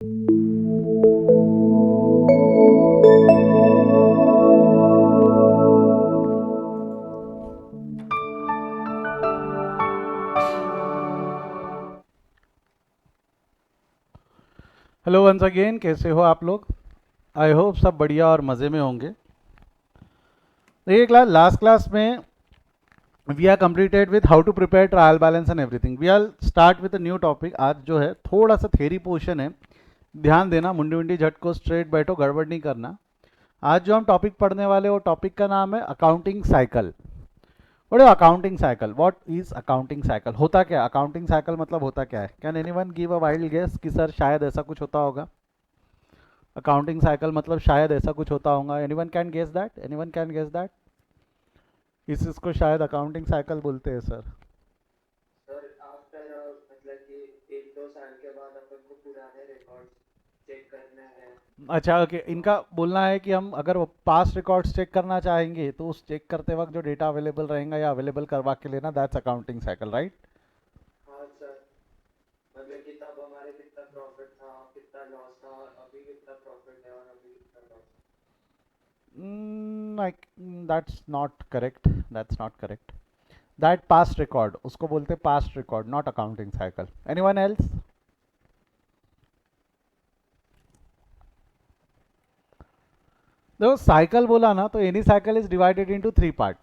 Hello once again, कैसे हो आप लोग? आई होप सब बढ़िया और मज़े में होंगे। देखिए लास्ट क्लास में we are completed with how to prepare trial balance and everything. We are start with a new topic. आज जो है थोड़ा सा थेरी पोर्शन है, ध्यान देना, मुंडी मुंडी झटको, स्ट्रेट बैठो, गड़बड़ नहीं करना। आज जो हम टॉपिक पढ़ने वाले वो टॉपिक का नाम है अकाउंटिंग साइकिल। बड़े accounting cycle, what is accounting cycle? होता क्या अकाउंटिंग साइकिल मतलब होता क्या है? Can anyone give a wild guess कि सर शायद ऐसा कुछ होता होगा? अकाउंटिंग साइकिल मतलब शायद ऐसा कुछ होता होगा। Anyone can guess that? Anyone can guess that? इस इसको शायद अकाउंटिंग साइकिल बोलते हैं सर। सर आफ्टर मतलब कि 1-2 साल के बाद अपन को पुराने रिकॉर्ड्स चेक करने हैं। अच्छा, ओके, तो इनका बोलना है कि हम अगर पास्ट रिकॉर्ड्स चेक करना चाहेंगे तो उस चेक करते वक्त जो डेटा अवेलेबल रहेगा या अवेलेबल करवा के लेना, दैट्स अकाउंटिंग साइकिल, राइट? हाँ सर, मतलब कि तब हमारे कितना प्रॉफिट था, कितना लॉस था, और अभी कितना प्रॉफिट है और अभी कितना loss like that's not correct, that's not correct. That past record, उसको बोलते हैं past record, not accounting cycle. Anyone else? देखो साइकिल बोला ना तो any cycle is divided into three part.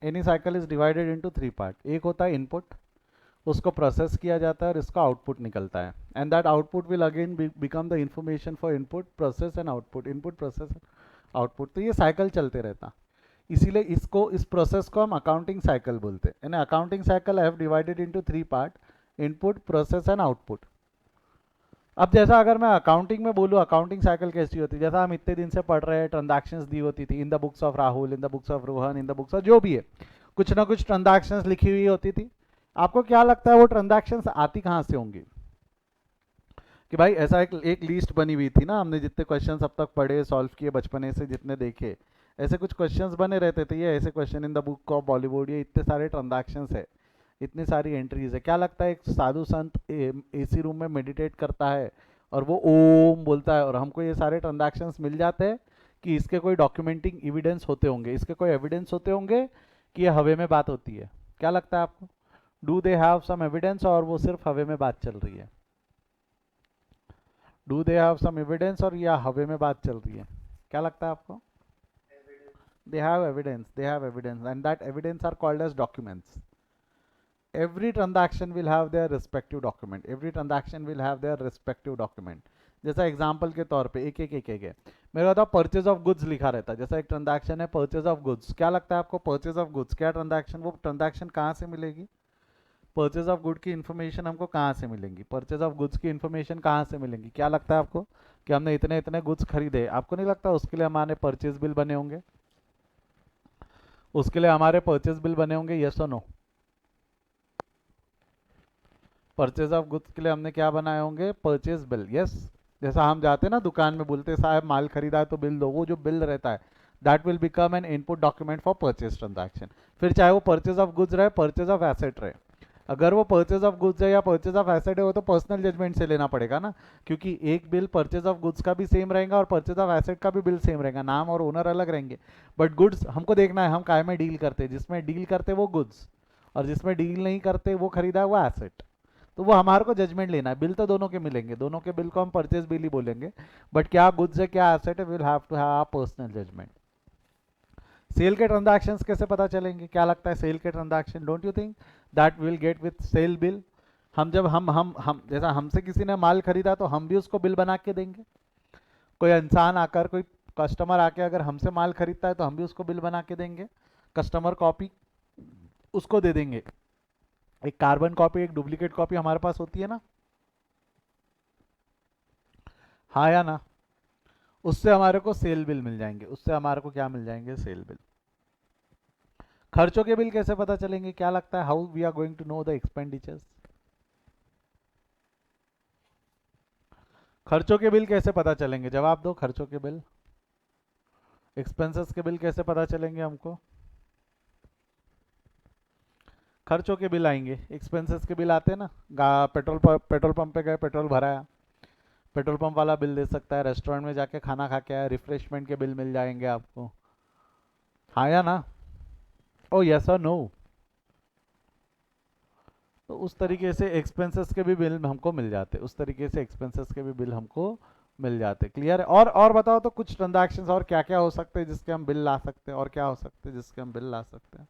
Any cycle is divided into three part. एक होता है इनपुट, उसको प्रोसेस किया जाता है और इसका आउटपुट निकलता है, and that output will again become the information for input process and output, input process output. तो ये साइकिल चलते रहता। इसीलिए इसको, इस प्रोसेस को हम अकाउंटिंग साइकिल बोलते हैं। यानी accounting cycle I have divided into three part, input process and output. अब जैसा अगर मैं अकाउंटिंग में बोलूँ अकाउंटिंग साइकिल कैसी होती है, जैसा हम इतने दिन से पढ़ रहे हैं, ट्रांजैक्शंस दी होती थी in the books of Rahul, in the books of Rohan, in the books of जो भी है, कुछ ना कुछ ट्रांजैक्शंस लिखी हुई होती थी। आपको क्या लगता है वो ट्रांजैक्शंस आती कहाँ से होंगी? कि भाई ऐसा एक लिस्ट बनी हुई थी ना, हमने जितने क्वेश्चन अब तक पढ़े, सॉल्व किए, बचपने से जितने देखे, ऐसे कुछ क्वेश्चंस बने रहते थे। ये ऐसे question in the book of Bollywood, ये इतने सारे ट्रांजैक्शंस है, इतनी सारी एंट्रीज है। क्या लगता है एक साधु संत एसी रूम में मेडिटेट करता है और वो ओम बोलता है और हमको ये सारे ट्रांजैक्शंस मिल जाते हैं, कि इसके कोई डॉक्यूमेंटिंग एविडेंस होते होंगे, इसके कोई एविडेंस होते होंगे कि ये हवे में बात होती है? क्या लगता है आपको? Do they have some evidence और वो सिर्फ हवे में बात चल रही है? Do they have some evidence और या हवे में बात चल रही है? क्या लगता है आपको? Evidence. They have evidence, and that evidence are called as documents. Every transaction will have their respective document, every transaction will have their respective document. जैसा एग्जांपल के तौर पे एक है। मेरे बताओ परचेज ऑफ गुड्स लिखा रहता है, जैसा एक ट्रांजैक्शन है परचेज ऑफ गुड्स। क्या लगता है आपको परचेज ऑफ गुड्स क्या ट्रांजैक्शन, वो ट्रांजैक्शन कहाँ से मिलेगी? परचेज ऑफ गुड की इन्फॉर्मेशन हमको कहाँ से मिलेंगी? परचेज ऑफ गुड्स की इन्फॉर्मेशन कहाँ से मिलेंगी? क्या लगता है आपको कि हमने इतने इतने गुड्स खरीदे? आपको नहीं लगता उसके लिए हमारे परचेज बिल बने होंगे? उसके लिए हमारे परचेज बिल बने होंगे, यस और नो? परचेज ऑफ गुड्स के लिए हमने क्या बनाए होंगे? Purchase bill, yes. जैसा हम जाते हैं ना दुकान में, बोलते हैं साहब माल खरीदा है तो बिल दो, वो जो बिल रहता है that will become an input document for purchase transaction. फिर चाहे वो परचेज ऑफ गुड्स रहे, परचेज ऑफ एसेट रहे, अगर वो परचेज ऑफ गुड्स है या परचेज ऑफ एसेट है, वो तो पर्सनल जजमेंट से लेना पड़ेगा ना, क्योंकि एक बिल परचेज ऑफ गुड्स का भी सेम रहेगा और परचेज ऑफ एसेट का भी बिल सेम रहेगा, नाम और ओनर अलग रहेंगे। बट गुड्स हमको देखना है हम काय में डील करते हैं, जिसमें डील करते वो गुड्स और जिसमें डील नहीं करते वो खरीदा हुआ एसेट। तो वो हमारे को जजमेंट लेना है। बिल तो दोनों के मिलेंगे, दोनों के बिल को हम परचेज बिल ही बोलेंगे, बट क्या गुड्स है क्या एसेट है, will have to have personal judgment. Sale के ट्रांजैक्शंस कैसे पता चलेंगे? क्या लगता है सेल के transaction, don't you think that will get with sale bill? हम जब हम जैसा हमसे किसी ने माल खरीदा तो हम भी उसको बिल बना के देंगे। कोई इंसान आकर, कोई कस्टमर आके अगर हमसे माल खरीदता है तो हम भी उसको बिल बना के देंगे, कस्टमर कॉपी उसको दे देंगे। एक कार्बन कॉपी, एक डुप्लीकेट कॉपी हमारे पास होती है ना, हाँ या ना? उससे हमारे को सेल बिल मिल जाएंगे, उससे हमारे को क्या मिल जाएंगे? Sale bill. खर्चों के बिल कैसे पता चलेंगे? क्या लगता है how we are going to know the expenditures? खर्चों के बिल कैसे पता चलेंगे? जवाब दो। खर्चों के बिल, एक्सपेंसेस के बिल कैसे पता चलेंगे हमको? खर्चों के बिल आएंगे, एक्सपेंसेस के बिल आते हैं ना, पेट्रोल पंप पे गए, पेट्रोल भराया, पेट्रोल पंप वाला बिल दे सकता है, रेस्टोरेंट में जाके खाना खा के आया, रिफ्रेशमेंट के बिल मिल जाएंगे आपको, हाँ या ना? ओ यस और नो? तो उस तरीके से एक्सपेंसेस के भी बिल हमको मिल जाते, उस तरीके से एक्सपेंसेस के भी बिल हमको मिल जाते। क्लियर है? और बताओ तो कुछ ट्रांजैक्शंस और क्या क्या हो सकते हैं जिसके हम बिल ला सकते हैं, और क्या हो सकते हैं जिसके हम बिल ला सकते हैं?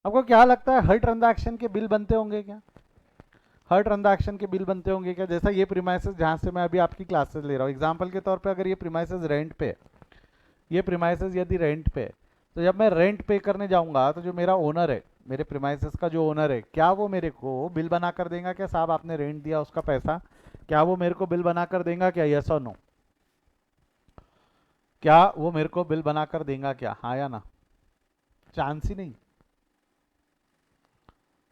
आपको क्या लगता है हर ट्रांजैक्शन के बिल बनते होंगे क्या? हर ट्रांजैक्शन के बिल बनते होंगे क्या? जैसा ये प्रीमाइसेस जहाँ से मैं अभी आपकी क्लासेस ले रहा हूँ, एग्जांपल के तौर पे अगर ये प्रीमाइसेस रेंट पे, ये प्रीमाइसेस यदि रेंट पे, तो जब मैं रेंट पे करने जाऊंगा तो जो मेरा ओनर है, मेरे प्रीमाइसेस का जो ओनर है, क्या वो मेरे को बिल बना कर देगा क्या? साहब आपने रेंट दिया उसका पैसा, क्या वो मेरे को बिल बना कर देगा क्या? यस और नो? क्या वो मेरे को बिल बना कर देगा क्या? हाँ या ना? चांस ही नहीं,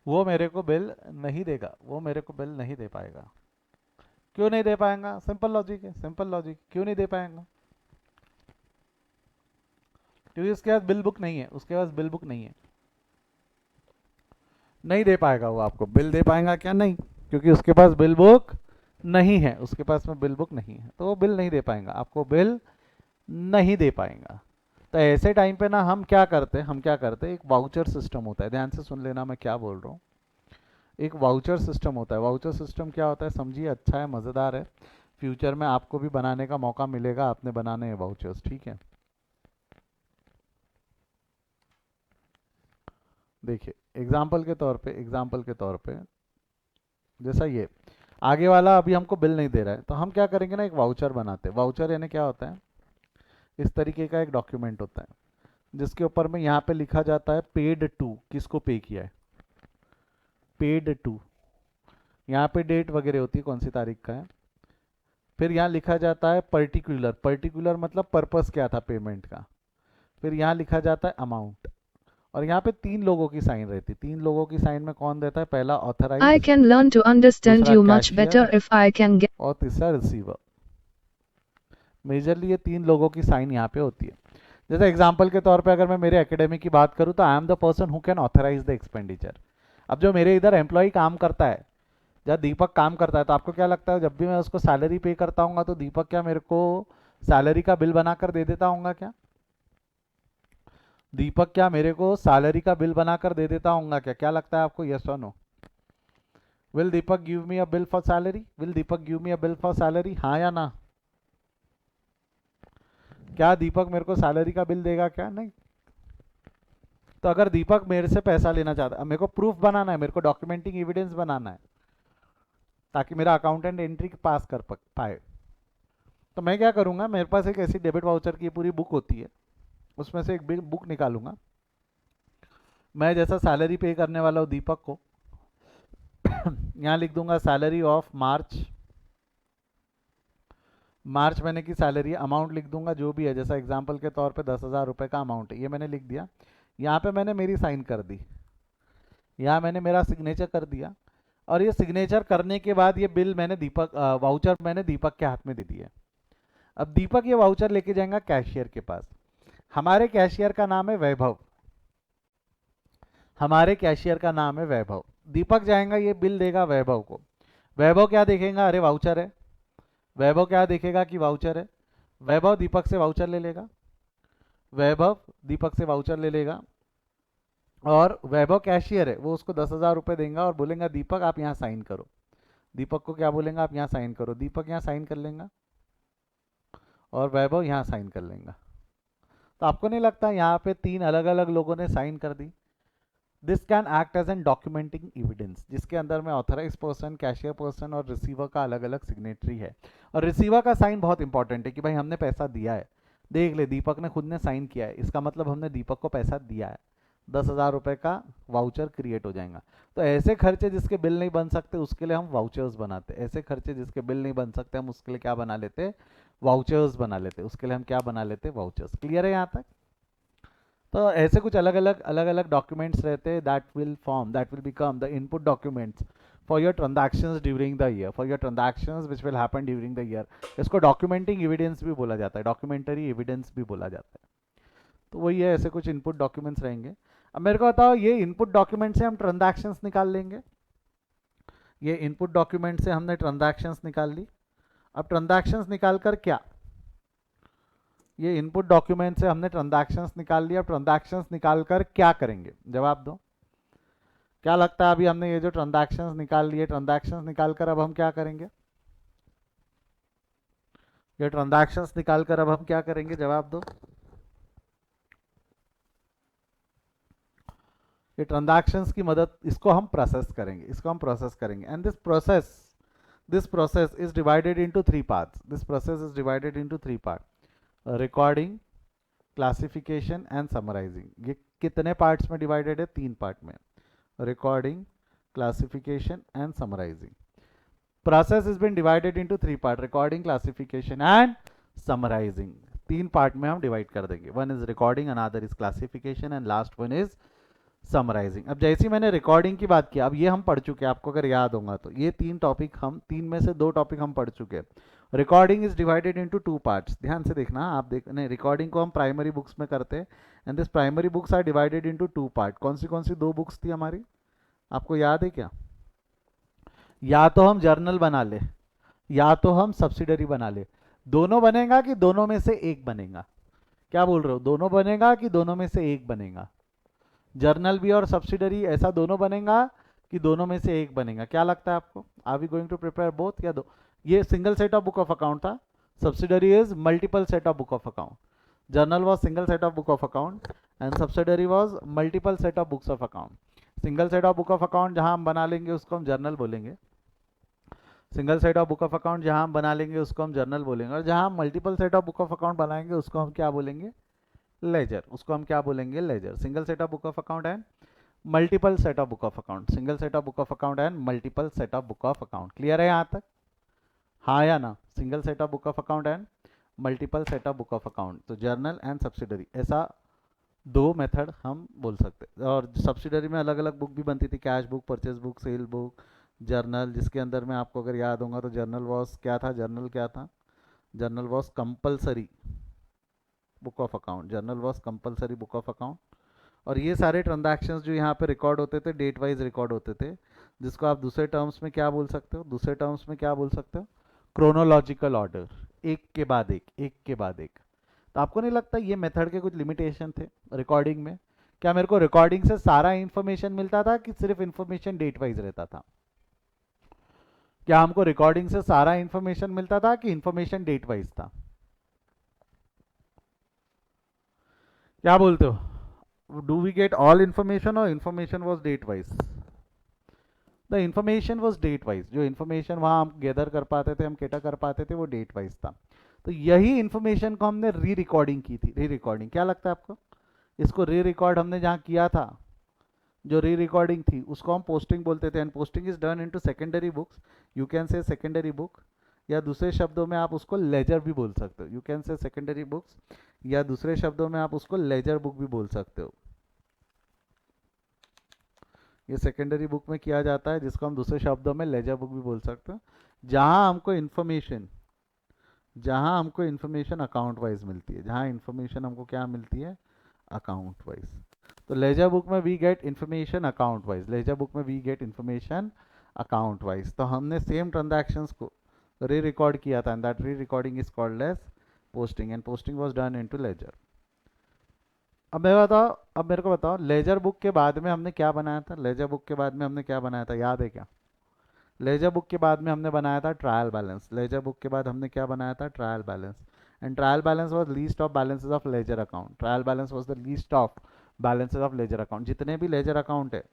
वो मेरे को बिल नहीं देगा, वो मेरे को बिल नहीं दे पाएगा। क्यों नहीं दे पाएगा? सिंपल लॉजिक है, सिंपल लॉजिक। क्यों नहीं दे पाएगा? क्योंकि उसके पास बिल बुक नहीं है, उसके पास बिल बुक नहीं है, नहीं दे पाएगा। वो आपको बिल दे पाएगा क्या? नहीं, क्योंकि उसके पास बिल बुक नहीं है, उसके पास में बिल बुक नहीं है, तो वो बिल नहीं दे पाएगा, आपको बिल नहीं दे पाएगा। तो ऐसे टाइम पे ना हम क्या करते हैं, हम क्या करते हैं, एक वाउचर सिस्टम होता है, ध्यान से सुन लेना मैं क्या बोल रहा हूँ। एक वाउचर सिस्टम होता है। वाउचर सिस्टम क्या होता है समझिए, अच्छा है, मज़ेदार है, फ्यूचर में आपको भी बनाने का मौका मिलेगा, आपने बनाने हैं वाउचर्स, ठीक है? देखिए एग्जाम्पल के तौर पे, एग्जाम्पल के तौर पे जैसा ये आगे वाला अभी हमको बिल नहीं दे रहा है, तो हम क्या करेंगे ना, एक वाउचर बनाते हैं। वाउचर यानी क्या होता है, इस तरीके का एक डॉक्यूमेंट होता है जिसके ऊपर में यहाँ पे लिखा जाता है पेड टू, किसको पे किया है, पेड टू, यहाँ पे डेट वगैरह होती है कौन सी तारीख का है। फिर यहाँ लिखा जाता है पर्टिकुलर, पर्टिकुलर मतलब पर्पस क्या था पेमेंट का। फिर यहाँ लिखा जाता है अमाउंट, और यहाँ पे 3 लोगों की साइन रहती है। 3 लोगों की साइन में कौन देता है? पहला I authorise, can learn to understand दूसरा you much cashier, better if I can get. और तीसरा रिसीवर। मेजरली ये 3 लोगों की साइन यहाँ पे होती है। जैसे एग्जांपल के तौर पे अगर मैं मेरे एकेडमी की बात करूँ तो I am the person who can authorise the expenditure. अब जो मेरे इधर एम्प्लॉय काम करता है, जब दीपक काम करता है, तो आपको क्या लगता है जब भी मैं उसको सैलरी पे करता हूँ तो दीपक क्या मेरे को सैलरी का बिल बनाकर दे देता हूँ क्या? दीपक क्या मेरे को सैलरी का बिल बनाकर दे देता हूँ क्या? क्या लगता है आपको, यस और no? Will Deepak give me a bill for salary? Will Deepak give me a bill for salary, हाँ या ना? क्या दीपक मेरे को सैलरी का बिल देगा क्या? नहीं। तो अगर दीपक मेरे से पैसा लेना चाहता है, मेरे को प्रूफ बनाना है, मेरे को डॉक्यूमेंटिंग एविडेंस बनाना है ताकि मेरा अकाउंटेंट एंट्री पास कर पाए, तो मैं क्या करूंगा, मेरे पास एक ऐसी डेबिट वाउचर की पूरी बुक होती है, उसमें से एक बिल बुक निकालूंगा। मैं जैसा सैलरी पे करने वाला हूँ दीपक को, यहाँ लिख दूंगा सैलरी ऑफ मार्च, मार्च महीने की सैलरी, अमाउंट लिख दूंगा जो भी है, जैसा एग्जांपल के तौर पे 10,000 रुपये का अमाउंट है, ये मैंने लिख दिया। यहाँ पे मैंने मेरी साइन कर दी, यहाँ मैंने मेरा सिग्नेचर कर दिया, और ये सिग्नेचर करने के बाद ये बिल मैंने दीपक, वाउचर मैंने दीपक के हाथ में दे दिया। अब दीपक ये वाउचर लेके जाएगा कैशियर के पास। हमारे कैशियर का नाम है वैभव, हमारे कैशियर का नाम है वैभव। दीपक जाएगा ये बिल देगा वैभव को। वैभव क्या देखेगा, अरे वाउचर है। वैभव क्या देखेगा कि वाउचर है। वैभव दीपक से वाउचर ले लेगा, वैभव दीपक से वाउचर ले लेगा, और वैभव कैशियर है, वो उसको 10,000 रुपये देगा और बोलेगा दीपक आप यहाँ साइन करो। दीपक को क्या बोलेगा, आप यहाँ साइन करो। दीपक यहाँ साइन कर लेगा और वैभव यहाँ साइन कर लेगा। तो आपको नहीं लगता यहाँ पे 3 अलग अलग लोगों ने साइन कर दी? This can act as an documenting evidence, जिसके अंदर में ऑथराइज पर्सन, कैशियर पर्सन और रिसीवर का अलग अलग सिग्नेटरी है। और रिसीवर का साइन बहुत इंपॉर्टेंट है कि भाई हमने पैसा दिया है, देख ले, दीपक ने खुद ने साइन किया है, इसका मतलब हमने दीपक को पैसा दिया है। 10,000 रुपए का वाउचर क्रिएट हो जाएगा। तो ऐसे खर्चे जिसके बिल नहीं बन सकते उसके लिए हम वाउचर्स बनाते, ऐसे खर्चे जिसके बिल नहीं बन सकते हम उसके लिए क्या बना लेते, वाउचर्स बना लेते, उसके लिए हम क्या बना लेते, वाउचर्स। क्लियर है यहाँ तक? तो ऐसे कुछ अलग अलग डॉक्यूमेंट्स रहते हैं that will become the input documents for your transactions during the year, for your transactions which will happen during the year. इसको डॉक्यूमेंटिंग एविडेंस भी बोला जाता है, डॉक्यूमेंटरी एविडेंस भी बोला जाता है। तो वही है, ऐसे कुछ इनपुट डॉक्यूमेंट्स रहेंगे। अब मेरे को बताओ, ये इनपुट डॉक्यूमेंट से हम ट्रांजैक्शंस निकाल लेंगे, ये इनपुट डॉक्यूमेंट से हमने ट्रांजैक्शंस निकाल ली। अब ट्रांजैक्शंस निकाल कर क्या, ये इनपुट डॉक्यूमेंट से हमने ट्रांजैक्शंस निकाल लिया, ट्रांजैक्शंस निकाल कर क्या करेंगे, जवाब दो। क्या लगता है अभी हमने ये जो ट्रांजैक्शंस निकाल लिए, ट्रांजैक्शंस निकाल कर अब हम क्या करेंगे, ये ट्रांजैक्शंस निकाल कर अब हम क्या करेंगे, जवाब दो। ये ट्रांजैक्शंस की मदद, इसको हम प्रोसेस करेंगे, इसको हम प्रोसेस करेंगे। And this process is divided into three parts, this process is divided into three part, recording, classification and summarising. ये कितने पार्ट्स में डिवाइडेड है, तीन पार्ट में, recording, classification and summarising. Process is been divided into three part, recording, classification and summarising. तीन part में हम divide कर देंगे, one is recording, another is classification and last one is summarising. अब जैसी मैंने रिकॉर्डिंग की बात की, अब ये हम पढ़ चुके हैं, आपको अगर याद होगा तो ये तीन टॉपिक हम, तीन में से दो टॉपिक हम पढ़ चुके हैं। Recording is divided into two parts, ध्यान से देखना, आप देख नहीं, रिकॉर्डिंग को हम प्राइमरी बुक्स में करते हैं and this primary books are divided into two part. कौन सी दो बुक्स थी हमारी, आपको याद है क्या? या तो हम जर्नल बना ले, या तो हम सब्सिडरी बना ले। दोनों बनेगा कि दोनों में से एक बनेगा, क्या बोल रहे हो, दोनों बनेगा कि दोनों में से एक बनेगा? जर्नल भी और सब्सिडरी ऐसा दोनों बनेगा कि दोनों में से एक बनेगा? क्या लगता है आपको, are we going to prepare both या दो? ये single set of book of account था, subsidiary is multiple set of book of account, journal was single set of book of account and subsidiary was multiple set of books of account. Single set of book of account जहां हम बना लेंगे उसको हम journal बोलेंगे, single set of book of account जहां हम बना लेंगे उसको हम जर्नल बोलेंगे, और जहां हम multiple set of book of account बनाएंगे उसको हम क्या बोलेंगे, लेजर, उसको हम क्या बोलेंगे, ledger. Single set of book of account and multiple set of book of account, single set of book of account and multiple set of book of account. Clear है यहाँ तक, हाँ या ना? Single set of book of account and multiple set of book of account, तो journal and subsidiary, ऐसा दो method हम बोल सकते हैं। और सब्सिडरी में अलग अलग बुक भी बनती थी, cash book, purchase book, cell book, journal, जिसके अंदर में आपको अगर याद होगा तो जर्नल वॉज क्या था, जर्नल क्या था, journal was compulsory book of account, journal was compulsory book of account. और ये सारे ट्रांजैक्शंस जो यहाँ पे रिकॉर्ड होते थे डेट वाइज रिकॉर्ड होते थे, जिसको आप दूसरे टर्म्स में क्या बोल सकते हो, दूसरे टर्म्स में क्या बोल सकते हो, क्रोनोलॉजिकल ऑर्डर, एक के बाद एक, एक के बाद एक। तो आपको नहीं लगता ये मेथड के कुछ लिमिटेशन थे रिकॉर्डिंग में? क्या मेरे को रिकॉर्डिंग से सारा इंफॉर्मेशन मिलता था कि सिर्फ इंफॉर्मेशन डेट वाइज रहता था? क्या हमको रिकॉर्डिंग से सारा इंफॉर्मेशन मिलता था कि इंफॉर्मेशन डेट वाइज था? क्या बोलते हो, do we get all information और information was date wise? The information was date wise, जो इंफॉर्मेशन वहां हम गैदर कर पाते थे, हम केटा कर पाते थे, वो डेट वाइज था। तो यही इंफॉर्मेशन को हमने री रिकॉर्डिंग की थी, री रिकॉर्डिंग। क्या लगता है आपको, इसको री रिकॉर्ड हमने जहाँ किया था, जो री रिकॉर्डिंग थी उसको हम पोस्टिंग बोलते थे, and posting is done into secondary books, you can say secondary book, या दूसरे शब्दों में आप उसको लेजर भी बोल सकते हो, you can say secondary books, या दूसरे शब्दों में आप उसको लेजर बुक भी बोल सकते हो। ये सेकेंडरी बुक में किया जाता है, जिसको हम दूसरे शब्दों में लेजर बुक भी बोल सकते हैं, जहां हमको इन्फॉर्मेशन अकाउंट वाइज मिलती है, जहां इन्फॉर्मेशन हमको क्या मिलती है, अकाउंट वाइज। तो लेजर बुक में we get information account wise, ledger book में we get information account wise. तो हमने सेम ट्रांजैक्शंस को री रिकॉर्ड किया था, and that rerecording is called as posting, and posting was done into ledger. अब मेरे को बताओ, लेजर बुक के बाद में हमने क्या बनाया था, लेजर बुक के बाद में हमने क्या बनाया था, याद है क्या? लेजर बुक के बाद में हमने बनाया था ट्रायल बैलेंस, लेजर बुक के बाद हमने क्या बनाया था, trial balance. And trial balance was least of balances of ledger account, trial balance was the list of balances of ledger account. जितने भी लेजर अकाउंट है,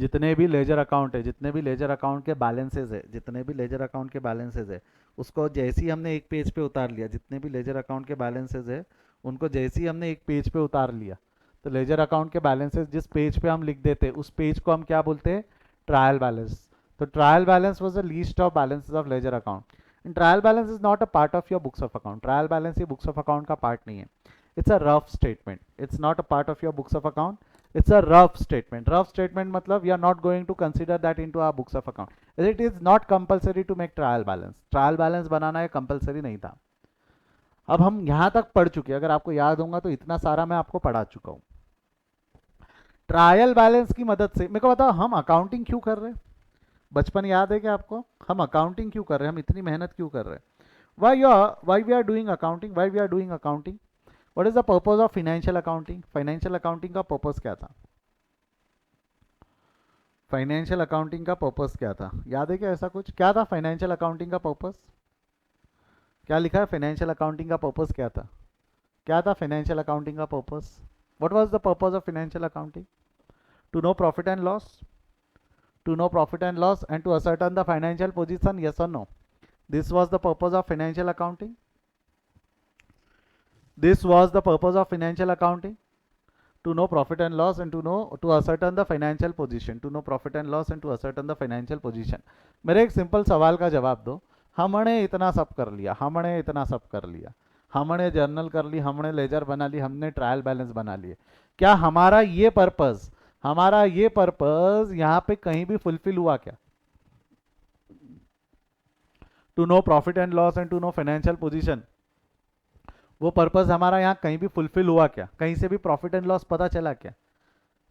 जितने भी लेजर अकाउंट है, जितने भी लेजर अकाउंट के बैलेंसेज है, जितने भी लेजर अकाउंट के बैलेंसेज है, उसको जैसे ही हमने एक पेज पे उतार लिया, जितने भी लेजर अकाउंट के बैलेंसेज है उनको जैसे ही हमने एक पेज पे उतार लिया, तो लेजर अकाउंट के बैलेंसेज जिस पेज पे हम लिख देते हैं उस पेज को हम क्या बोलते हैं? Trial balance. तो trial balance was the list of balances of ledger account. And trial balance is not a part of your books of account. Trial balance ये बुक्स ऑफ अकाउंट का पार्ट नहीं है. It's a rough statement. It's not a part of your books of account. It's a rough statement. Rough statement matlab we are not going to consider that into our books of account. It is not compulsory to make trial balance. Trial balance बनाना है compulsory नहीं था. अब हम यहाँ तक पढ़ चुके हैं. अगर आपको याद होगा तो इतना सारा मैं आपको पढ़ा चुका हूँ. ट्रायल बैलेंस की मदद से मेरे को बताओ हम अकाउंटिंग क्यों कर रहे हैं? बचपन याद है क्या आपको? हम अकाउंटिंग क्यों कर रहे हैं? हम इतनी मेहनत क्यों कर रहे हैं? Why we are doing accounting? Why we are doing accounting? What is the purpose of financial accounting? Financial accounting का पर्पस क्या था? फाइनेंशियल अकाउंटिंग का पर्पस क्या था? याद है क्या ऐसा कुछ? क्या था फाइनेंशियल अकाउंटिंग का पर्पस? क्या लिखा है? फाइनेंशियल अकाउंटिंग का पर्पस क्या था? क्या था फाइनेंशियल अकाउंटिंग का purpose? What was the purpose of financial accounting? To know profit and loss. To know profit and loss and to ascertain the financial position. Yes और no? This was the purpose of financial accounting. This was the purpose of financial accounting, to know profit and loss and to ascertain the financial position. To know profit and loss and to ascertain the financial position. मेरे एक simple सवाल का जवाब दो. हमने इतना सब कर लिया, हमने इतना सब कर लिया, हमने जर्नल कर ली, हमने लेजर बना ली, हमने ट्रायल बैलेंस बना लिए. क्या हमारा ये पर्पस यहाँ पे कहीं भी फुलफिल हुआ क्या? To know profit and loss and to know financial position, वो पर्पस हमारा यहाँ कहीं भी फुलफिल हुआ क्या? कहीं से भी प्रॉफिट एंड लॉस पता चला क्या?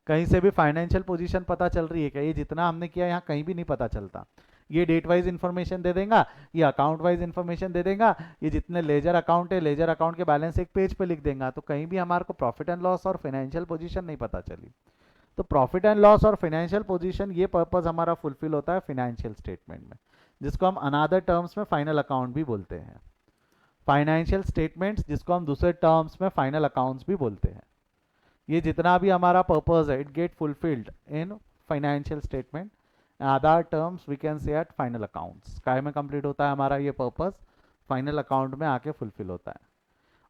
कहीं से भी फाइनेंशियल पोजीशन पता चल रही है क्या? ये जितना हमने किया यहाँ कहीं भी नहीं पता चलता. ये डेट वाइज इन्फॉर्मेशन दे देगा, ये अकाउंट वाइज इन्फॉर्मेशन दे देगा, ये जितने लेजर अकाउंट है लेजर अकाउंट के बैलेंस एक पेज पे लिख देगा. तो कहीं भी हमारे को प्रॉफिट एंड लॉस और फाइनेंशियल पोजीशन नहीं पता चली. तो प्रॉफिट एंड लॉस और फाइनेंशियल पोजीशन ये पर्पज हमारा फुलफिल होता है फाइनेंशियल स्टेटमेंट में, जिसको हम अनदर टर्म्स में फाइनल अकाउंट भी बोलते हैं. फाइनेंशियल स्टेटमेंट्स जिसको हम दूसरे टर्म्स में फाइनल अकाउंट्स भी बोलते हैं. ये जितना भी हमारा पर्पस है it get fulfilled in financial statement. Other terms we can say at final accounts. काय में कंप्लीट होता है हमारा ये पर्पस? फाइनल अकाउंट में आके फुलफिल होता है.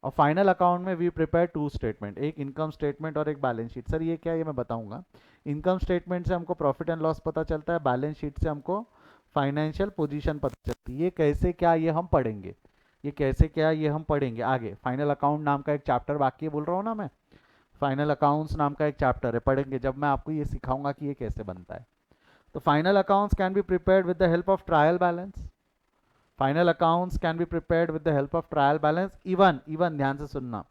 और फाइनल अकाउंट में वी प्रिपेयर टू स्टेटमेंट, एक इनकम स्टेटमेंट और एक बैलेंस शीट. सर ये क्या है? ये मैं बताऊंगा. इनकम स्टेटमेंट से हमको प्रॉफिट एंड लॉस पता चलता है, बैलेंस शीट से हमको फाइनेंशियल पोजीशन पता चलती है. ये कैसे क्या ये हम पढ़ेंगे. ये कैसे क्या ये हम पढ़ेंगे आगे. फाइनल अकाउंट नाम का एक चैप्टर बाकी है, बोल रहा हूँ ना मैं. फाइनल अकाउंट्स नाम का एक चैप्टर है, पढ़ेंगे जब मैं आपको ये सिखाऊंगा कि ये कैसे बनता है. तो final accounts can be prepared with the help of trial balance. Final accounts can be prepared with the help of trial balance. Even ध्यान से सुनना,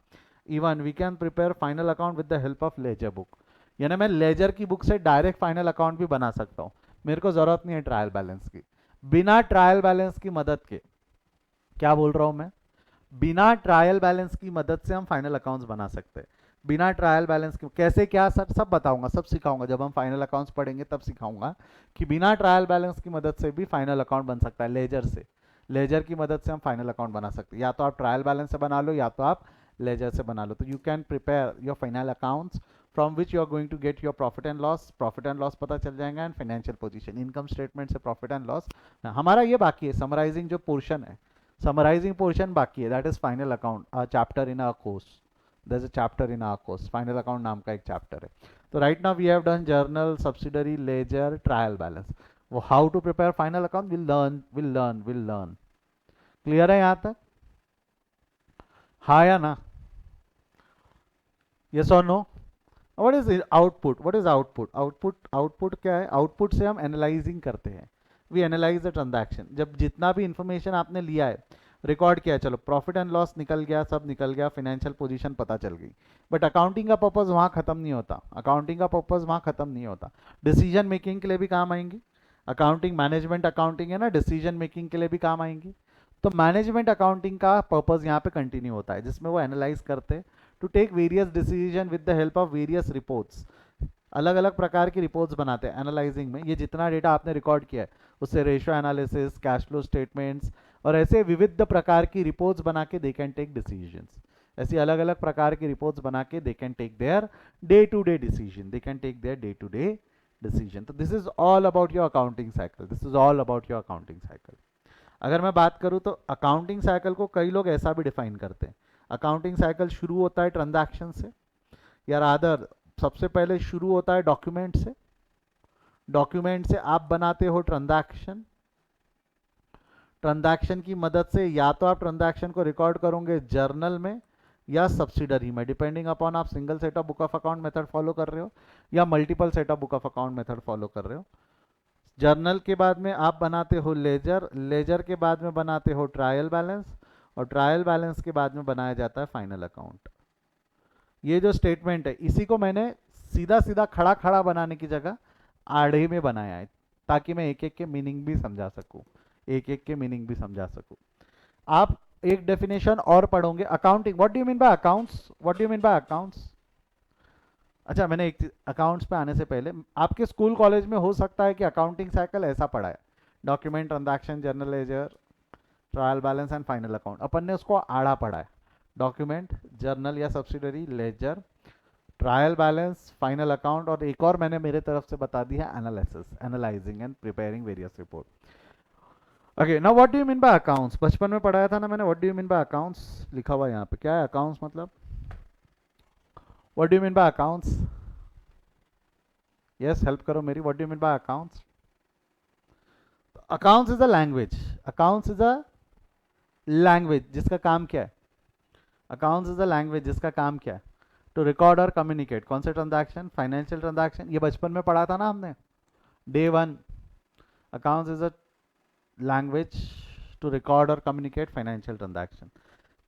even we can prepare final account with the help of ledger book. यानी मैं laser की book से direct final account भी बना सकता हूँ. मेरे को जरूरत नहीं है ट्रायल बैलेंस की. बिना ट्रायल बैलेंस की मदद के, क्या बोल रहा हूं मैं, बिना ट्रायल बैलेंस की मदद से हम फाइनल अकाउंट्स बना सकते हैं. बिना ट्रायल बैलेंस के कैसे क्या सर सब बताऊंगा, सब सिखाऊंगा. जब हम फाइनल अकाउंट्स पढ़ेंगे तब सिखाऊंगा कि बिना ट्रायल बैलेंस की मदद से भी फाइनल अकाउंट बन सकता है. लेजर से, लेजर की मदद से हम फाइनल अकाउंट बना सकते हैं. या तो आप ट्रायल बैलेंस से बना लो या तो आप लेजर से बना लो. तो you can prepare your final accounts from which you are going to get your profit and loss. Profit and loss पता चल जाएगा and financial position. Income statement से प्रॉफिट एंड लॉस. हमारा ये बाकी है समराइजिंग जो पोर्शन है, समराइजिंग पोर्शन बाकी है. That is final account, a chapter in our course. There is a chapter in our course, final account नाम का एक चैप्टर है. तो right now we have done journal, subsidiary, ledger, trial balance. वो how to prepare final account will learn. Clear है यहां तक? हाँ या ना? यस और no? What is output? What is output? Output क्या है? आउटपुट से हम एनालाइजिंग करते हैं. We analyse the transaction. जब जितना भी इंफॉर्मेशन आपने लिया है, रिकॉर्ड किया, चलो प्रॉफिट एंड लॉस निकल गया, सब निकल गया, फाइनेंशियल पोजीशन पता चल गई. बट अकाउंटिंग का पर्पस वहाँ खत्म नहीं होता. अकाउंटिंग का पर्पस वहाँ खत्म नहीं होता. डिसीजन मेकिंग के लिए भी काम आएंगी. अकाउंटिंग मैनेजमेंट अकाउंटिंग है ना, डिसीजन मेकिंग के लिए भी काम आएंगी. तो मैनेजमेंट अकाउंटिंग का पर्पस यहाँ पे कंटिन्यू होता है, जिसमें वो एनालाइज करते to take various decision with the help of various reports. अलग अलग प्रकार की रिपोर्ट्स बनाते हैं एनालाइजिंग में. ये जितना डेटा आपने रिकॉर्ड किया है उससे ratio analysis, cash flow statements और ऐसे विविध प्रकार की रिपोर्ट्स बना के दे कैन टेक डिसीजंस. ऐसी अलग अलग प्रकार की रिपोर्ट्स बना के they can take their day to day decision. They can take their day to day decision. तो this is all about your accounting cycle, this is all about your accounting cycle. अगर मैं बात करूं तो accounting cycle को कई लोग ऐसा भी डिफाइन करते हैं, अकाउंटिंग साइकिल शुरू होता है ट्रांजैक्शन से, या रादर सबसे पहले शुरू होता है डॉक्यूमेंट से, डॉक्यूमेंट से आप बनाते हो ट्रांजैक्शन, ट्रांजैक्शन की मदद से या तो आप ट्रांजैक्शन को रिकॉर्ड करोगे जर्नल में या सब्सिडरी में, डिपेंडिंग अपॉन आप single set of book of account method follow कर रहे हो या multiple set of book of account method follow कर रहे हो। जर्नल के बाद में आप बनाते हो लेजर, लेजर के बाद में बनाते हो ट्रायल बैलेंस, और ट्रायल बैलेंस के बाद में बनाया जाता है फाइनल अकाउंट। ये जो स्टेटमेंट है इसी को मैंने सीधा सीधा खड़ा खड़ा बनाने की जगह आड़े में बनाया है, ताकि मैं एक एक के मीनिंग भी समझा सकूं, एक एक के मीनिंग भी समझा सकूं। आप एक डेफिनेशन और पढ़ोगे accounting, what do you mean by accounts, what do you mean by accounts. अच्छा, मैंने एक चीज अकाउंट्स पे आने से पहले, आपके स्कूल कॉलेज में हो सकता है कि अकाउंटिंग साइकिल ऐसा पढ़ा है, document, transaction, journal ledger, trial balance and final account. अपन ने उसको आड़ा पढ़ा है, डॉक्यूमेंट, जर्नल या subsidiary, ledger, trial balance, final account, और एक और मैंने मेरे तरफ से बता दी है analysis, analysing and preparing various report. Okay, now what do you mean by accounts, बचपन में पढ़ाया था ना मैंने, what do you mean by accounts लिखा हुआ है यहाँ पे, क्या है अकाउंट्स मतलब, what do you mean by accounts, yes help करो मेरी, what do you mean by accounts. Accounts is a language, accounts is a language जिसका काम क्या है, अकाउंट्स इज अ लैंग्वेज जिसका काम क्या है, टू रिकॉर्ड और कम्युनिकेट, कौन से ट्रांजैक्शन, फाइनेंशियल ट्रांजैक्शन, ये बचपन में पढ़ा था ना हमने, day one. Accounts is a language to record और कम्युनिकेट फाइनेंशियल ट्रांजैक्शन।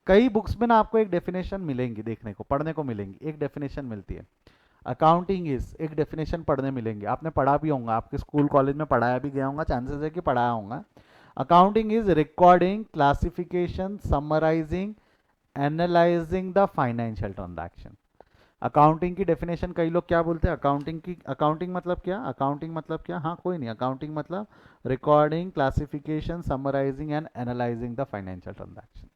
कई बुक्स में ना आपको एक डेफिनेशन मिलेंगी, देखने को पढ़ने को मिलेंगी, एक डेफिनेशन मिलती है अकाउंटिंग इज, एक डेफिनेशन पढ़ने मिलेंगे, आपने पढ़ा भी होगा, आपके स्कूल कॉलेज में पढ़ाया भी गया होगा, चांसेस है कि पढ़ाया होगा। Accounting is recording, classification, summarising, analysing the financial transaction. Accounting की डेफिनेशन कई लोग क्या बोलते हैं, अकाउंटिंग की, अकाउंटिंग मतलब क्या, अकाउंटिंग मतलब क्या, हाँ कोई नहीं, अकाउंटिंग मतलब recording, classification, summarising and analysing the financial transaction.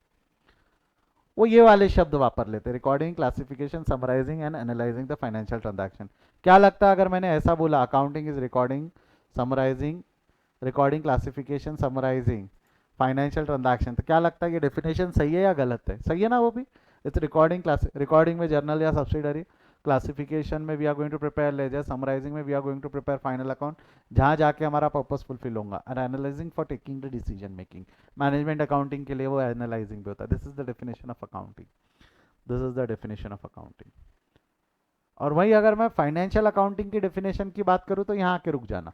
वो ये वाले शब्द वापर लेते, recording, classification, summarising and analysing the financial transaction. क्या लगता है अगर मैंने ऐसा बोला, accounting is recording, summarising, recording, classification, summarising financial transaction, तो क्या लगता है ये डेफिनेशन सही है या गलत है, सही है ना वो भी। इट्स रिकॉर्डिंग, क्लास, रिकॉर्डिंग में जर्नल या सब्सिडरी, क्लासिफिकेशन में we are going to prepare ledger, summarising में we are going to prepare final account, जहाँ जाके हमारा पर्पस फुलफिल होगा, और analysing for taking the decision making, management accounting के लिए वो एनालाइजिंग भी होता है। This is the definition of accounting, this is the definition of accounting. और वही अगर मैं फाइनेंशियल अकाउंटिंग की डेफिनेशन की बात करूँ तो यहाँ आके रुक जाना।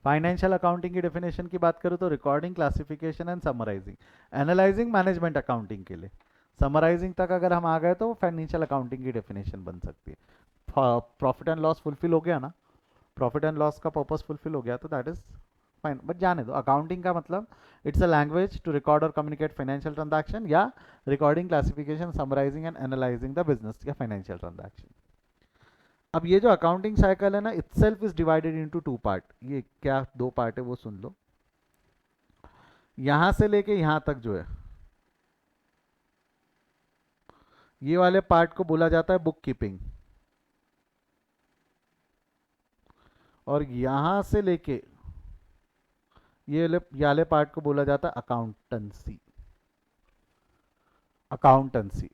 फाइनेंशियल अकाउंटिंग की डेफिनेशन की बात करूँ तो recording, classification and summarising, analysing management accounting के लिए, समराइजिंग तक अगर हम आ गए तो फाइनेंशियल अकाउंटिंग की डेफिनेशन बन सकती है। प्रॉफिट एंड लॉस फुलफिल हो गया ना, प्रॉफिट एंड लॉस का पर्पस फुलफिल हो गया तो दैट इज फाइन, बट जाने दो। अकाउंटिंग का मतलब it's a language to record और कम्युनिकेट फाइनेंशियल ट्रांजैक्शन, या recording, classification, summarising and analysing the business या फाइनेंशियल ट्रांजैक्शन। अब ये जो अकाउंटिंग साइकिल है ना, itself is divided into two part, ये क्या दो पार्ट है वो सुन लो। यहां से लेके यहां तक जो है, ये वाले पार्ट को बोला जाता है बुक कीपिंग, और यहां से लेके ये वाले पार्ट को बोला जाता है अकाउंटेंसी, अकाउंटेंसी।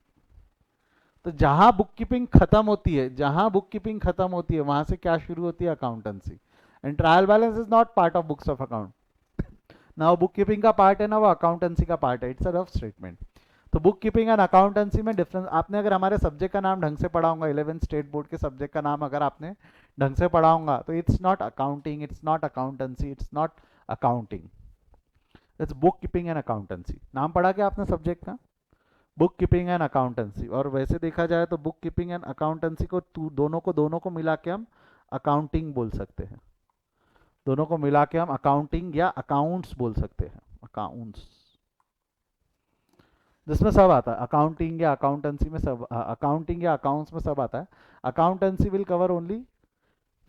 तो जहां बुक कीपिंग खत्म होती है, जहां बुक कीपिंग खत्म होती है वहां से क्या शुरू होती है, accountancy. And trial balance is not part of books of account, ना वो बुक कीपिंग का पार्ट है ना वो अकाउंटेंसी का पार्ट है, इट्स अ रफ स्टेटमेंट। तो बुक कीपिंग एंड अकाउंटेंसी में डिफरेंस, आपने अगर हमारे सब्जेक्ट का नाम ढंग से पढ़ा होगा, 11 स्टेट बोर्ड के सब्जेक्ट का नाम अगर आपने ढंग से पढ़ा होगा, तो it's not accounting, it's not accountancy, it's not accounting, it's book keeping and accountancy. नाम पढ़ा क्या आपने सब्जेक्ट का, बुक कीपिंग एंड अकाउंटेंसी। और वैसे देखा जाए तो बुक कीपिंग एंड अकाउंटेंसी को दोनों को मिला के हम अकाउंटिंग बोल सकते हैं, दोनों को मिला के हम अकाउंटिंग या अकाउंट्स बोल सकते हैं, अकाउंट्स, जिसमें सब आता है, अकाउंटिंग या अकाउंटेंसी में सब, अकाउंटिंग या अकाउंट्स में सब आता है। Accountancy will cover only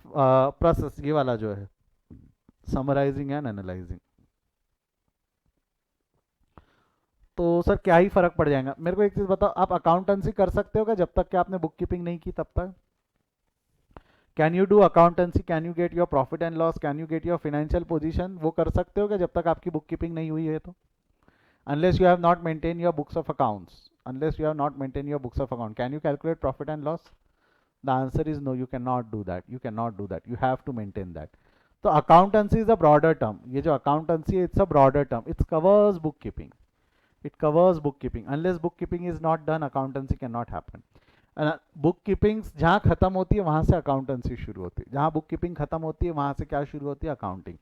process, ये वाला जो है समराइजिंग एंड एनालाइजिंग। तो सर क्या ही फर्क पड़ जाएगा, मेरे को एक चीज बताओ, आप अकाउंटेंसी कर सकते हो क्या जब तक कि आपने बुक कीपिंग नहीं की तब तक, can you do accountancy, can you get your profit and loss, can you get your financial position, वो कर सकते हो क्या जब तक आपकी बुक कीपिंग नहीं हुई है तो? unless you have not maintained your books of accounts, unless you have not maintained your books of account, can you calculate profit and loss? The answer is no, you cannot do that, you cannot do that, you have to maintain that. So accountancy is a broader term. ये जो accountancy है, it's a broader term, it covers bookkeeping, it covers bookkeeping. Unless bookkeeping is not done, accountancy cannot happen. Book keeping जहाँ खत्म होती है वहाँ से accountancy शुरू होती है, जहाँ बुक कीपिंग खत्म होती है वहाँ से क्या शुरू होती है? अकाउंटिंग.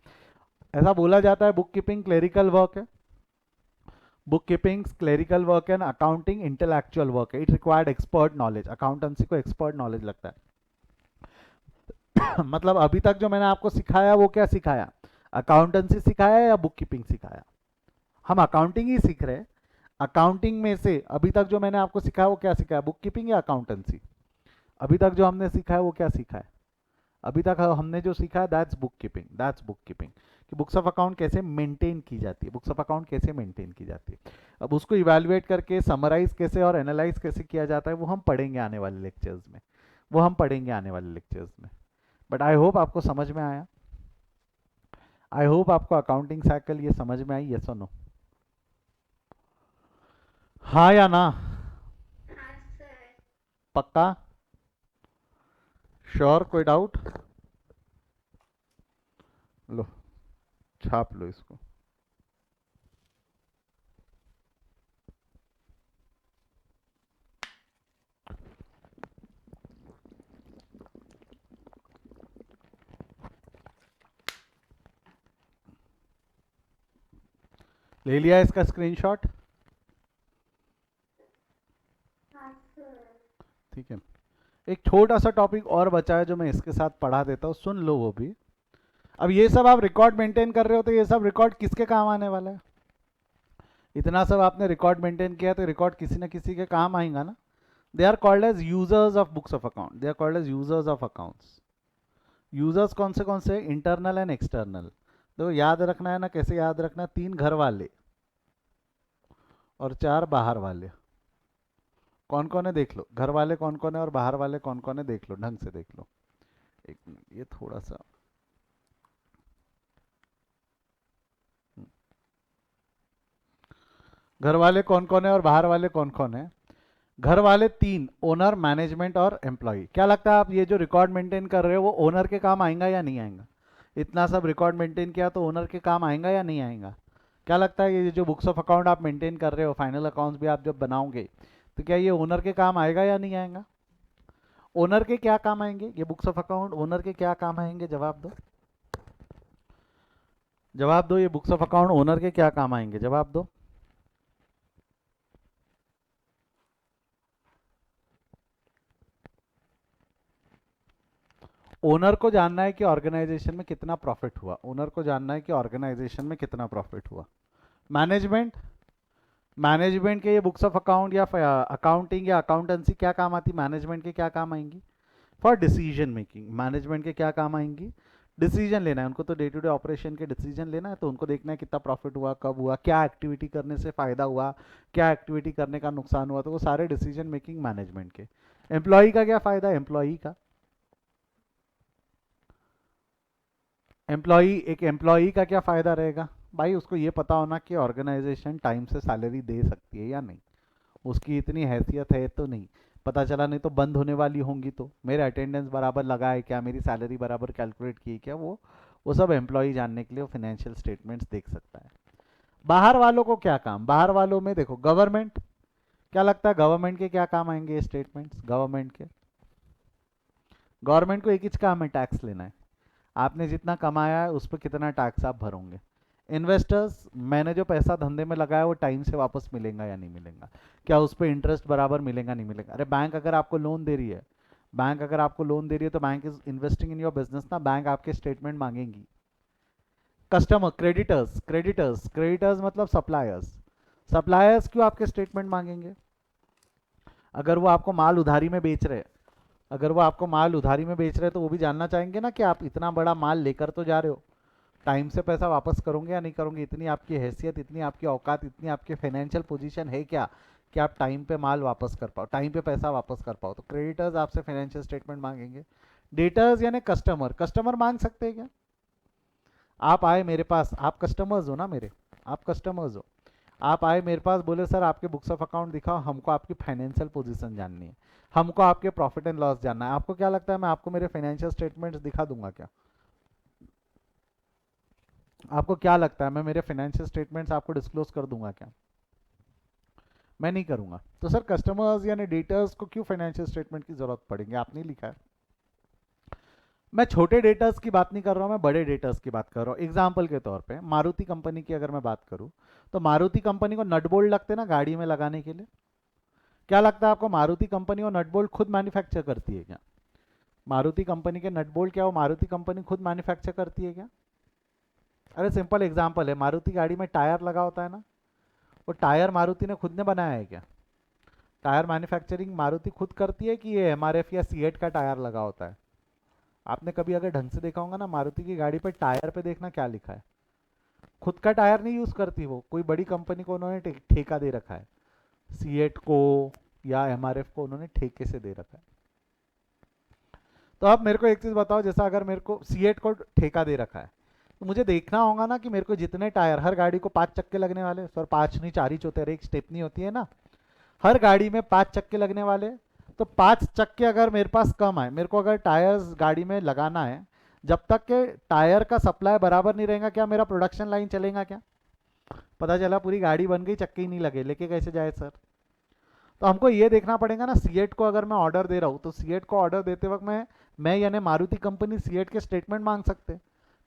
ऐसा बोला जाता है बुक कीपिंग क्लेरिकल वर्क है, बुक कीपिंग क्लेरिकल वर्क है, अकाउंटिंग इंटेलेक्चुअल वर्क है. It required expert knowledge. Accountancy को एक्सपर्ट नॉलेज लगता है. मतलब अभी तक जो मैंने आपको सिखाया वो क्या सिखाया? अकाउंटेंसी सिखाया या बुक कीपिंग सिखाया? हम अकाउंटिंग ही सीख रहे हैं. अकाउंटिंग में से अभी तक जो मैंने आपको सिखाया वो क्या सिखाया? बुक कीपिंग या अकाउंटेंसी? अभी तक जो हमने सीखा है वो क्या सीखा है? अभी तक हमने जो सीखा है that's book keeping, that's book keeping. कि बुक्स ऑफ अकाउंट कैसे मेंटेन की जाती है, बुक्स ऑफ अकाउंट कैसे मेंटेन की जाती है. अब उसको इवैल्यूएट करके समराइज कैसे और एनालाइज कैसे किया जाता है वो हम पढ़ेंगे आने वाले लेक्चर्स में, वो हम पढ़ेंगे आने वाले लेक्चर्स में. बट आई होप आपको समझ में आया. आई होप आपको अकाउंटिंग साइकिल ये समझ में आई. यस और नो? हाँ या ना? पक्का? श्योर? कोई डाउट? लो छाप लो इसको. ले लिया इसका स्क्रीनशॉट? ठीक है. एक छोटा सा टॉपिक और बचा है जो मैं इसके साथ पढ़ा देता हूँ, सुन लो वो भी. अब ये सब आप रिकॉर्ड मेंटेन कर रहे हो तो ये सब रिकॉर्ड किसके काम आने वाला है? इतना सब आपने रिकॉर्ड मेंटेन किया तो रिकॉर्ड किसी न किसी के काम आएगा ना. They are called as users of books of account, they are called as users of accounts. Users कौन से? Internal and external. तो याद रखना है ना, कैसे याद रखना? 3 घर वाले और 4 बाहर वाले. कौन कौन है देख लो, घर वाले कौन कौन है और बाहर वाले कौन कौन है देख लो, ढंग से देख लो. एक मिनट, ये थोड़ा सा घर वाले कौन कौन है और बाहर वाले कौन कौन है? घर वाले 3, ओनर, मैनेजमेंट और एम्प्लॉय. क्या लगता है आप ये जो रिकॉर्ड मेंटेन कर रहे हो वो ओनर के काम आएगा या नहीं आएगा? इतना सब रिकॉर्ड मेंटेन किया तो ओनर के काम आएगा या नहीं आएगा? क्या लगता है ये जो बुक्स ऑफ अकाउंट आप मेंटेन कर रहे हो, फाइनल अकाउंट्स भी आप जब बनाओगे तो क्या ये ओनर के काम आएगा या नहीं आएगा? ओनर के क्या काम आएंगे ये बुक्स ऑफ अकाउंट? ओनर के क्या काम आएंगे? जवाब दो, जवाब दो. ये बुक्स ऑफ अकाउंट ओनर के क्या काम आएंगे? जवाब दो. ओनर को जानना है कि ऑर्गेनाइजेशन में कितना प्रॉफिट हुआ. ओनर को जानना है कि ऑर्गेनाइजेशन में कितना प्रॉफिट हुआ. मैनेजमेंट, मैनेजमेंट के ये बुक्स ऑफ अकाउंट या अकाउंटिंग या अकाउंटेंसी क्या काम आती? मैनेजमेंट के क्या काम आएंगी? For decision making. मैनेजमेंट के क्या काम आएंगी? डिसीजन लेना है उनको, तो डे टू डे ऑपरेशन के डिसीजन लेना है, तो उनको देखना है कितना प्रॉफिट हुआ, कब हुआ, क्या एक्टिविटी करने से फायदा हुआ, क्या एक्टिविटी करने का नुकसान हुआ, तो वो सारे डिसीजन मेकिंग मैनेजमेंट के. एम्प्लॉय का क्या फायदा? एम्प्लॉय का, एक एम्प्लॉय का क्या फ़ायदा रहेगा भाई? उसको ये पता होना कि ऑर्गेनाइजेशन टाइम से सैलरी दे सकती है या नहीं, उसकी इतनी हैसियत है तो नहीं. पता चला नहीं तो बंद होने वाली होंगी तो मेरे अटेंडेंस बराबर लगा है क्या, मेरी सैलरी बराबर कैलकुलेट की है क्या, वो सब एम्प्लॉय जानने के लिए वो फाइनेंशियल स्टेटमेंट्स देख सकता है. बाहर वालों को क्या काम? बाहर वालों में देखो गवर्नमेंट. क्या लगता है गवर्नमेंट के क्या काम आएंगे ये स्टेटमेंट्स? गवर्नमेंट के, गवर्नमेंट को एक ही काम है, टैक्स लेना है. आपने जितना कमाया है उस पर कितना टैक्स आप भरोगे. इन्वेस्टर्स, मैंने जो पैसा धंधे में लगाया वो टाइम से वापस मिलेगा या नहीं मिलेगा, क्या उस पर इंटरेस्ट बराबर मिलेगा नहीं मिलेगा. अरे बैंक अगर आपको लोन दे रही है, बैंक अगर आपको लोन दे रही है तो bank is investing in your business ना, बैंक आपके स्टेटमेंट मांगेंगी. कस्टमर, क्रेडिटर्स, क्रेडिटर्स मतलब सप्लायर्स, सप्लायर्स क्यों आपके स्टेटमेंट मांगेंगे? अगर वो आपको माल उधारी में बेच रहे, अगर वो आपको माल उधारी में बेच रहे हैं तो वो भी जानना चाहेंगे ना कि आप इतना बड़ा माल लेकर तो जा रहे हो, टाइम से पैसा वापस करोगे या नहीं करोगे. इतनी आपकी हैसियत, इतनी आपकी औकात, इतनी आपकी फाइनेंशियल पोजीशन है क्या कि आप टाइम पे माल वापस कर पाओ, टाइम पे पैसा वापस कर पाओ. तो क्रेडिटर्स आपसे फाइनेंशियल स्टेटमेंट मांगेंगे. डेटर्स यानी कस्टमर, कस्टमर मांग सकते हैं क्या? आप आए मेरे पास, आप कस्टमर्स हो ना मेरे, आप कस्टमर्स हो, आप आए मेरे पास, बोले सर आपके बुक्स ऑफ अकाउंट दिखाओ, हमको आपकी फाइनेंशियल पोजीशन जाननी है, हमको आपके प्रॉफिट एंड लॉस जानना है। आपको क्या लगता है मैं आपको मेरे फाइनेंशियल स्टेटमेंट्स दिखा दूंगा क्या? आपको क्या लगता है मैं मेरे फाइनेंशियल स्टेटमेंट्स आपको डिस्क्लोज कर दूंगा क्या? मैं नहीं करूंगा। तो सर कस्टमर्स यानी डेटर्स को क्यों फाइनेंशियल स्टेटमेंट की जरूरत पड़ेगी? आपने लिखा है। मैं छोटे डेटर्स की बात नहीं कर रहा हूँ, मैं बड़े डेटर्स की बात कर रहा हूँ। एग्जाम्पल के तौर पे मारुति कंपनी की अगर मैं बात करूँ, तो मारुति कंपनी को नट बोल्ट लगते ना गाड़ी में लगाने के लिए। क्या लगता है आपको मारुति कंपनी वो नट बोल्ट खुद मैन्युफैक्चर करती है क्या? मारुति कंपनी के नट बोल्ट क्या वो मारुति कंपनी खुद मैन्युफैक्चर करती है क्या? अरे सिंपल एग्जाम्पल है, मारुति गाड़ी में टायर लगा होता है ना, वो टायर मारुति ने खुद ने बनाया है क्या? टायर मैन्युफैक्चरिंग मारुति खुद करती है कि ये एमआरएफ या सीएट का टायर लगा होता है? आपने कभी अगर ढंग से देखा होगा ना मारुति की गाड़ी पे टायर पे देखना क्या लिखा है, खुद का टायर नहीं यूज करती वो, कोई बड़ी कंपनी को उन्होंने ठेका दे रखा है, सीएट को या एमआरएफ को उन्होंने ठेके से दे रखा है। तो अब मेरे को एक चीज बताओ, जैसा अगर मेरे को सीएट को ठेका दे रखा है, तो मुझे देखना होगा ना कि मेरे को जितने टायर, हर गाड़ी को 5 चक्के लगने वाले, सर 5 नहीं 4 ही होते हैं, एक स्टेपनी होती है ना, हर गाड़ी में 5 चक्के लगने वाले। तो 5 चक्के अगर मेरे पास कम आए, मेरे को अगर टायर्स गाड़ी में लगाना है, जब तक के टायर का सप्लाई बराबर नहीं रहेगा, क्या मेरा प्रोडक्शन लाइन चलेगा क्या? पता चला पूरी गाड़ी बन गई, चक्के ही नहीं लगे, लेके कैसे जाए सर? तो हमको ये देखना पड़ेगा ना, सीएट को अगर मैं ऑर्डर दे रहा हूँ, तो सीएट को ऑर्डर देते वक्त मैं यानी मारुति कंपनी सीएट के स्टेटमेंट मांग सकते हैं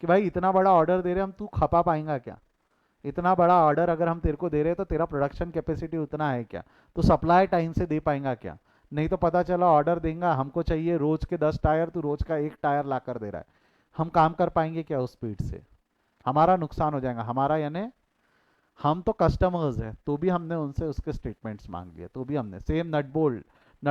कि भाई इतना बड़ा ऑर्डर दे रहे हम, तू खपा पाएंगा क्या? इतना बड़ा ऑर्डर अगर हम तेरे को दे रहे हैं तो तेरा प्रोडक्शन कैपेसिटी उतना है क्या? तो सप्लाई टाइम से दे पाएंगा क्या? नहीं तो पता चला ऑर्डर देगा, हमको चाहिए रोज के 10 टायर, तो रोज का 1 टायर ला कर दे रहा है, हम काम कर पाएंगे क्या उस स्पीड से? हमारा नुकसान हो जाएगा, हमारा यानी हम तो कस्टमर्स हैं, तो भी हमने उनसे उसके स्टेटमेंट्स मांग लिए, तो भी हमने सेम नट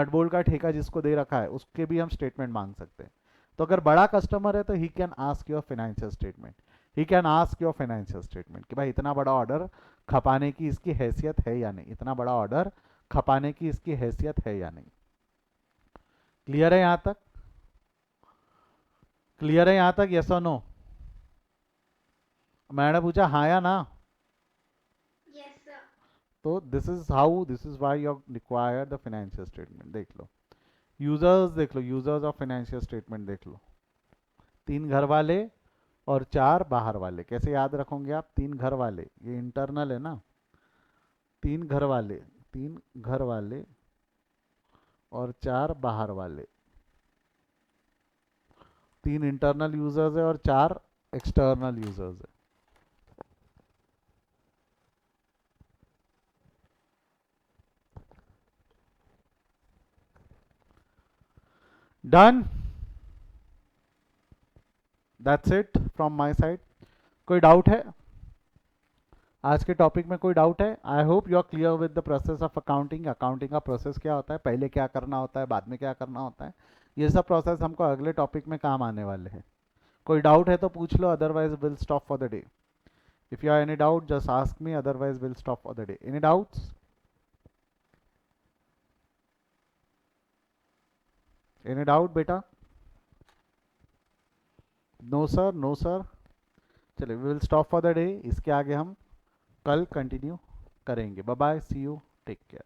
बोल्ट का ठेका जिसको दे रखा है उसके भी हम स्टेटमेंट मांग सकते हैं। तो अगर बड़ा कस्टमर है तो he can ask your financial statement, he can ask your financial statement कि भाई इतना बड़ा ऑर्डर खपाने की इसकी हैसियत है या नहीं, इतना बड़ा ऑर्डर खपाने की इसकी हैसियत है या नहीं। क्लियर है यहाँ तक? क्लियर है यहाँ तक? यस और नो? मैंने पूछा हाँ या ना? Yes, sir. तो this is why you require the financial statement. देख लो यूजर्स, देख लो यूजर्स ऑफ फाइनेंशियल स्टेटमेंट, देख लो 3 घर वाले और 4 बाहर वाले। कैसे याद रखोगे आप? 3 घर वाले, ये इंटरनल है ना, 3 घर वाले, 3 घर वाले और 4 बाहर वाले, 3 इंटरनल यूजर्स है और 4 एक्सटर्नल यूजर्स है। Done, that's it from my side. कोई डाउट है? आज के टॉपिक में कोई डाउट है? I hope you are clear with the process of accounting. Accounting का प्रोसेस क्या होता है, पहले क्या करना होता है, बाद में क्या करना होता है, ये सब प्रोसेस हमको अगले टॉपिक में काम आने वाले हैं। कोई डाउट है तो पूछ लो, otherwise will stop for the day. If you have any doubt just ask me, otherwise will stop for the day. Any doubts? Any doubt बेटा? No sir, no sir. चलिए we will stop for the day, इसके आगे हम कल continue करेंगे। Bye bye, see you, take care.